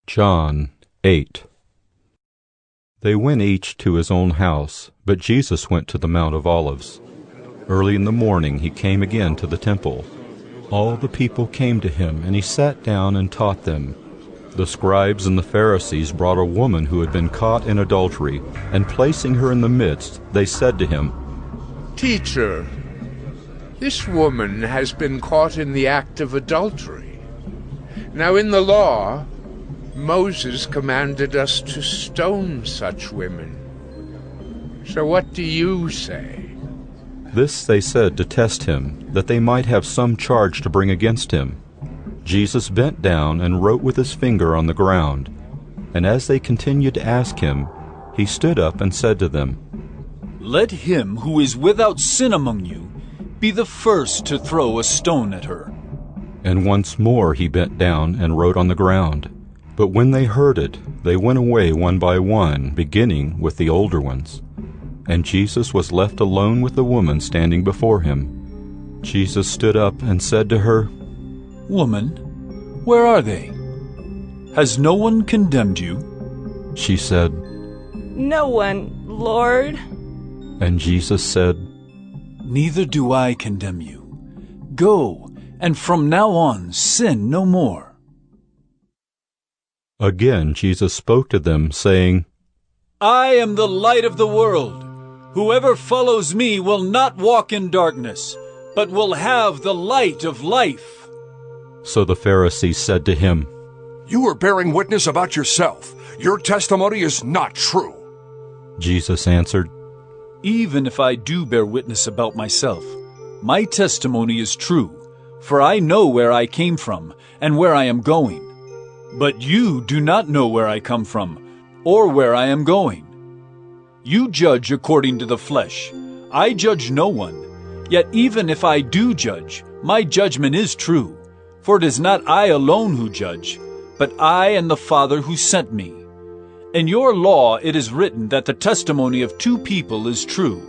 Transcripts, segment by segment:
John 8. They went each to his own house, but Jesus went to the Mount of Olives. Early in the morning he came again to the temple. All the people came to him, and he sat down and taught them. The scribes and the Pharisees brought a woman who had been caught in adultery, and placing her in the midst, they said to him, "Teacher, this woman has been caught in the act of adultery. Now in the law, Moses commanded us to stone such women. So what do you say?" This they said to test him, that they might have some charge to bring against him. Jesus bent down and wrote with his finger on the ground. And as they continued to ask him, he stood up and said to them, "Let him who is without sin among you be the first to throw a stone at her." And once more he bent down and wrote on the ground. But when they heard it, they went away one by one, beginning with the older ones. And Jesus was left alone with the woman standing before him. Jesus stood up and said to her, "Woman, where are they? Has no one condemned you?" She said, "No one, Lord." And Jesus said, "Neither do I condemn you. Go, and from now on sin no more." Again Jesus spoke to them, saying, "I am the light of the world. Whoever follows me will not walk in darkness, but will have the light of life." So the Pharisees said to him, "You are bearing witness about yourself. Your testimony is not true." Jesus answered, "Even if I do bear witness about myself, my testimony is true, for I know where I came from and where I am going. But you do not know where I come from or where I am going. You judge according to the flesh. I judge no one. Yet even if I do judge, my judgment is true. For it is not I alone who judge, but I and the Father who sent me. In your law it is written that the testimony of two people is true.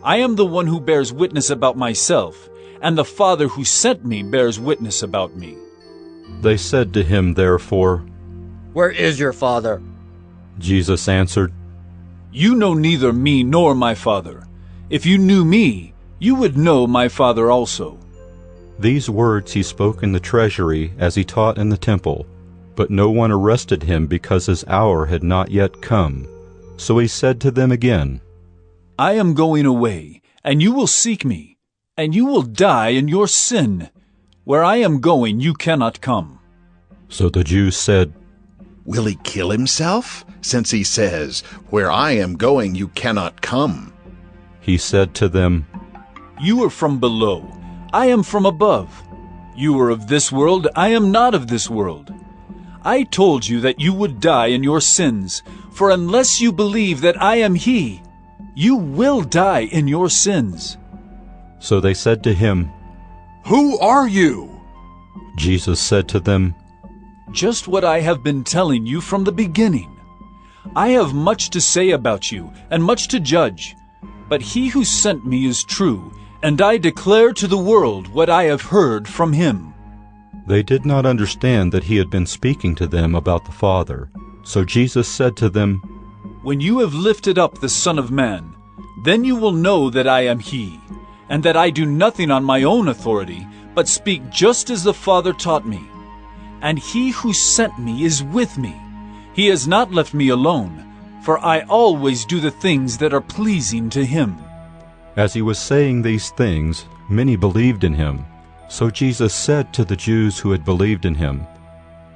I am the one who bears witness about myself, and the Father who sent me bears witness about me." They said to him therefore, "Where is your Father?" Jesus answered, "You know neither me nor my Father. If you knew me, you would know my Father also." These words he spoke in the treasury as he taught in the temple, but no one arrested him because his hour had not yet come. So he said to them again, "I am going away, and you will seek me, and you will die in your sin. Where I am going, you cannot come." So the Jews said, "Will he kill himself, since he says, 'Where I am going, you cannot come'?" He said to them, "You are from below. I am from above. You are of this world. I am not of this world. I told you that you would die in your sins, for unless you believe that I am He, you will die in your sins." So they said to him, "Who are you?" Jesus said to them, "Just what I have been telling you from the beginning. I have much to say about you and much to judge, but He who sent me is true, and I declare to the world what I have heard from Him." They did not understand that he had been speaking to them about the Father. So Jesus said to them, "When you have lifted up the Son of Man, then you will know that I am He, and that I do nothing on my own authority, but speak just as the Father taught me. And He who sent me is with me. He has not left me alone, for I always do the things that are pleasing to Him." As he was saying these things, many believed in him. So Jesus said to the Jews who had believed in him,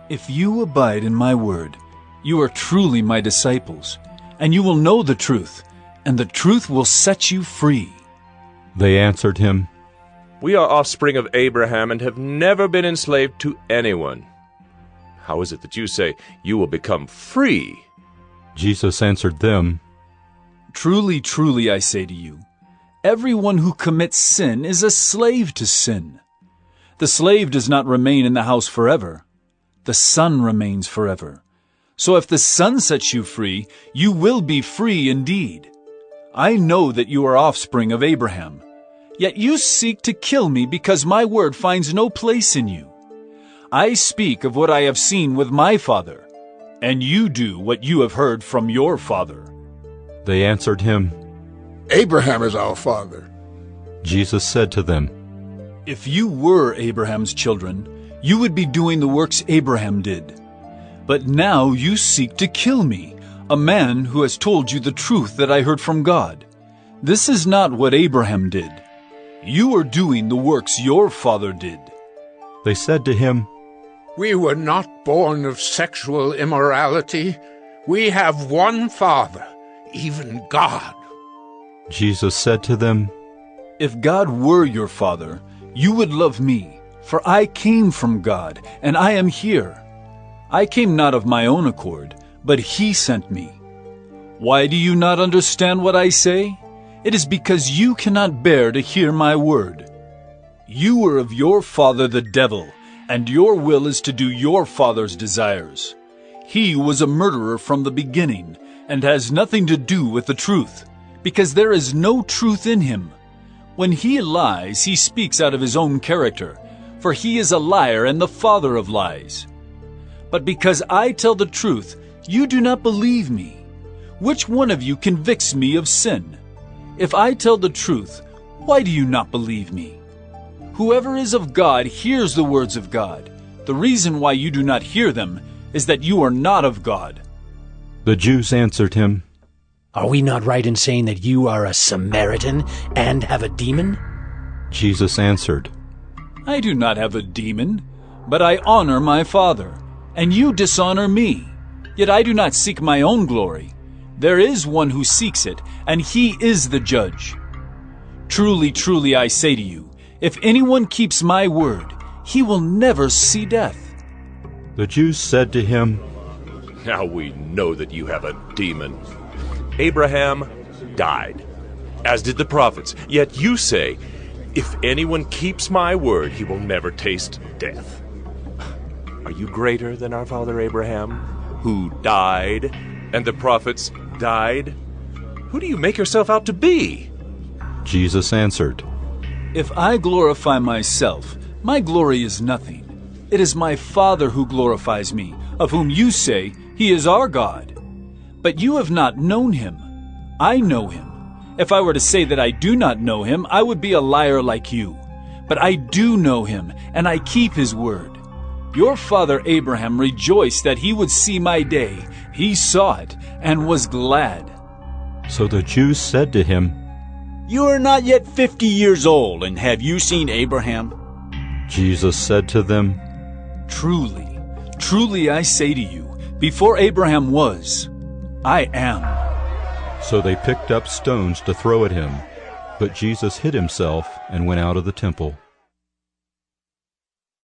"If you abide in my word, you are truly my disciples, and you will know the truth, and the truth will set you free." They answered him, "We are offspring of Abraham and have never been enslaved to anyone. How is it that you say you will become free?" Jesus answered them, "Truly, truly, I say to you, everyone who commits sin is a slave to sin. The slave does not remain in the house forever. The Son remains forever. So if the Son sets you free, you will be free indeed. I know that you are offspring of Abraham. Yet you seek to kill me because my word finds no place in you. I speak of what I have seen with my Father, and you do what you have heard from your father." They answered him, "Abraham is our father." Jesus said to them, "If you were Abraham's children, you would be doing the works Abraham did. But now you seek to kill me, a man who has told you the truth that I heard from God. This is not what Abraham did. You are doing the works your father did." They said to him, We were not born of sexual immorality. We have one Father, even God. Jesus said to them, "If God were your father, you would love me, for I came from God, and I am here. I came not of my own accord, but he sent me. Why do you not understand what I say? It is because you cannot bear to hear my word. You are of your father the devil, and your will is to do your father's desires. He was a murderer from the beginning, and has nothing to do with the truth, because there is no truth in him. When he lies, he speaks out of his own character, for he is a liar and the father of lies. But because I tell the truth, you do not believe me. Which one of you convicts me of sin? If I tell the truth, why do you not believe me? Whoever is of God hears the words of God. The reason why you do not hear them is that you are not of God." The Jews answered him, "Are we not right in saying that you are a Samaritan and have a demon?" Jesus answered, "I do not have a demon, but I honor my Father, and you dishonor me. Yet I do not seek my own glory. There is one who seeks it, and he is the judge. Truly, truly, I say to you, if anyone keeps my word, he will never see death." The Jews said to him, Now we know that you have a demon. Abraham died, as did the prophets. Yet you say, if anyone keeps my word, he will never taste death. Are you greater than our father Abraham, who died, and the prophets died? Who do you make yourself out to be?" Jesus answered, "If I glorify myself, my glory is nothing. It is my Father who glorifies me, of whom you say, he is our God. But you have not known him. I know him. If I were to say that I do not know him, I would be a liar like you. But I do know him, and I keep his word. Your father Abraham rejoiced that he would see my day. He saw it, and was glad." So the Jews said to him, "You are not yet 50 years old, and have you seen Abraham?" Jesus said to them, "Truly, truly I say to you, before Abraham was, I am." So they picked up stones to throw at him, but Jesus hid himself and went out of the temple.